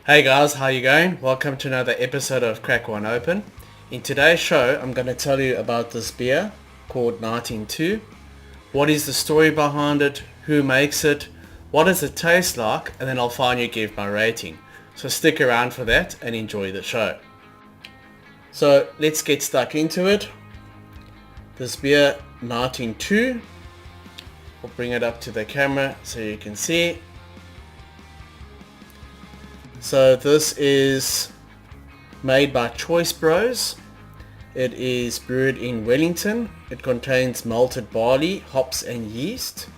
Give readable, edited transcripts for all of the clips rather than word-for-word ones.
Hey guys, how you going? Welcome to another episode of Crack One Open. In today's show, I'm going to tell you about this beer called 192. What is the story behind it? Who makes it? What does it taste like? And then I'll finally give my rating. So stick around for that and enjoy the show. So let's get stuck into it. This beer 192. I'll bring it up to the camera so you can see. So this is made by Choice Bros. It is brewed in Wellington. It contains malted barley, hops and yeast.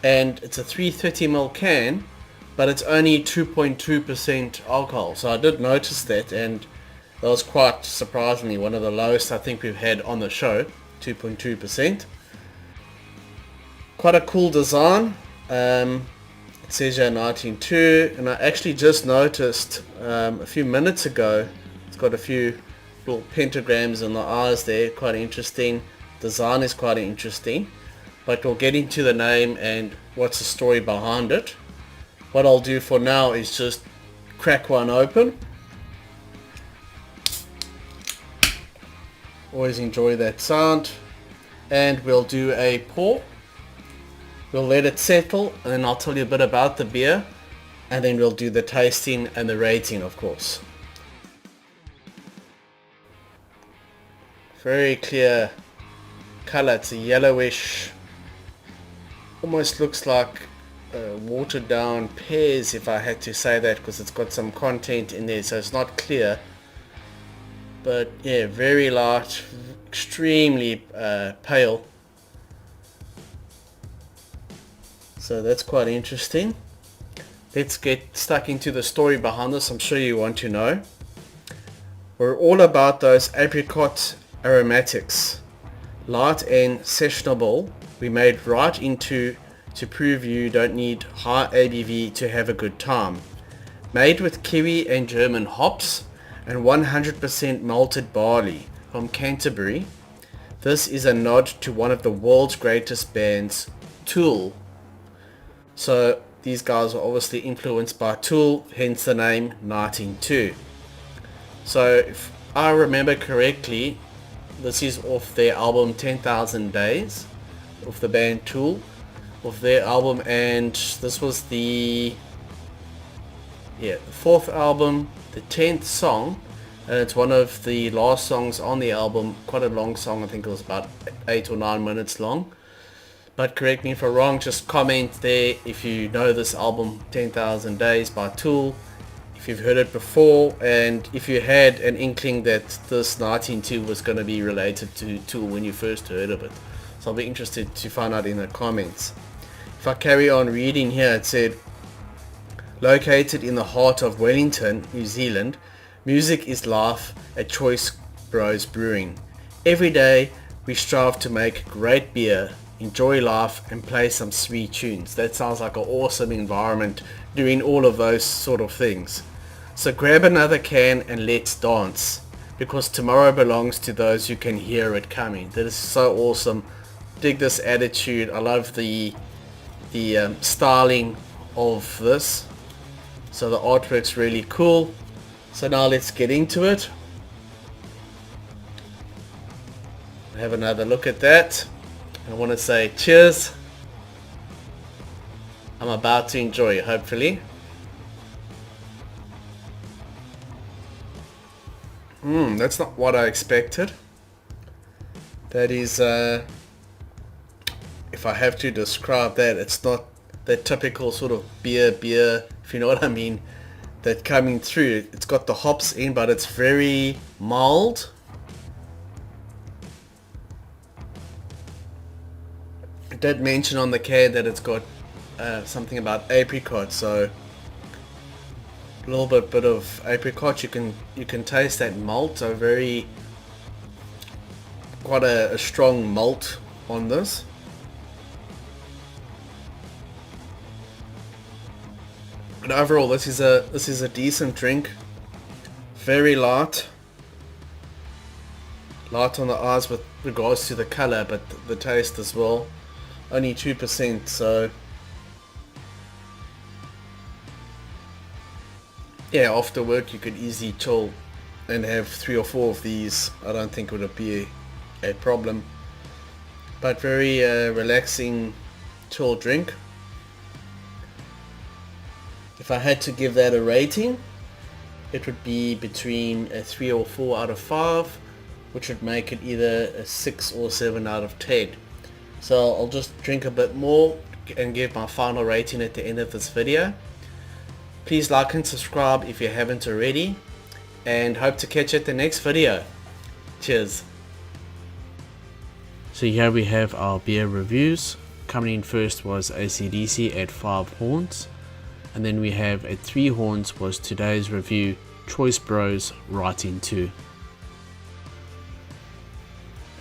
And it's a 330ml can, but it's only 2.2% alcohol. So I did notice that, and that was quite surprisingly one of the lowest I think we've had on the show, 2.2%. Quite a cool design. It says here 192, and I actually just noticed a few minutes ago, it's got a few little pentagrams in the eyes there, quite interesting. Design is quite interesting, but we'll get into the name and what's the story behind it. What I'll do for now is just crack one open. Always enjoy that sound. And we'll do a pour. We'll let it settle, and then I'll tell you a bit about the beer, and then we'll do the tasting and the rating, of course. Very clear color. It's a yellowish, almost looks like watered down pears, if I had to say that, because it's got some content in there, so it's not clear. But yeah, very light, extremely pale. So that's quite interesting. Let's get stuck into the story behind this. I'm sure you want to know. We're all about those apricot aromatics. Light and sessionable. We made right into to prove you don't need high ABV to have a good time. Made with kiwi and German hops and 100% malted barley from Canterbury. This is a nod to one of the world's greatest bands, Tool. So these guys are obviously influenced by Tool, hence the name 192. So if I remember correctly, this is off their album 10,000 Days, of the band Tool, of their album, and this was the fourth album, the 10th song, and it's one of the last songs on the album, quite a long song. I think it was about 8 or 9 minutes long. But correct me if I'm wrong, just comment there if you know this album 10,000 Days by Tool, if you've heard it before, and if you had an inkling that this 192 was going to be related to Tool when you first heard of it. So I'll be interested to find out in the comments. If I carry on reading here, it said, located in the heart of Wellington, New Zealand, music is life at Choice Bros Brewing. Every day we strive to make great beer, enjoy life and play some sweet tunes. That sounds like an awesome environment doing all of those sort of things. So grab another can and let's dance, because tomorrow belongs to those who can hear it coming. That is so awesome. Dig this attitude. I love the styling of this. So the artwork's really cool. So now let's get into it. Have another look at that. I want to say cheers. I'm about to enjoy it, hopefully. That's not what I expected. That is, if I have to describe that, it's not that typical sort of beer, if you know what I mean, that coming through. It's got the hops in, but it's very mild. It did mention on the can that it's got something about apricot, so a little bit of apricot. You can taste that malt, so quite a strong malt on this. But overall, this is a decent drink. Very light on the eyes with regards to the color, but the taste as well. Only 2%, so yeah, after work you could easily chill and have 3 or 4 of these. I don't think it would be a problem. But very relaxing, chill drink. If I had to give that a rating, it would be between a 3 or 4 out of 5, which would make it either a 6 or 7 out of 10. So I'll just drink a bit more and give my final rating at the end of this video. Please like and subscribe if you haven't already, and hope to catch you at the next video. Cheers. So here we have our beer reviews. Coming in first was AC/DC at 5 horns. And then we have at 3 horns was today's review, Choice Bros Writing 2.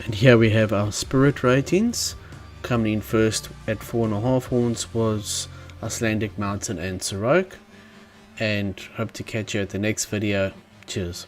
And here we have our spirit ratings. Coming in first at 4.5 horns was Icelandic Mountain and Ciroc. And hope to catch you at the next video. Cheers.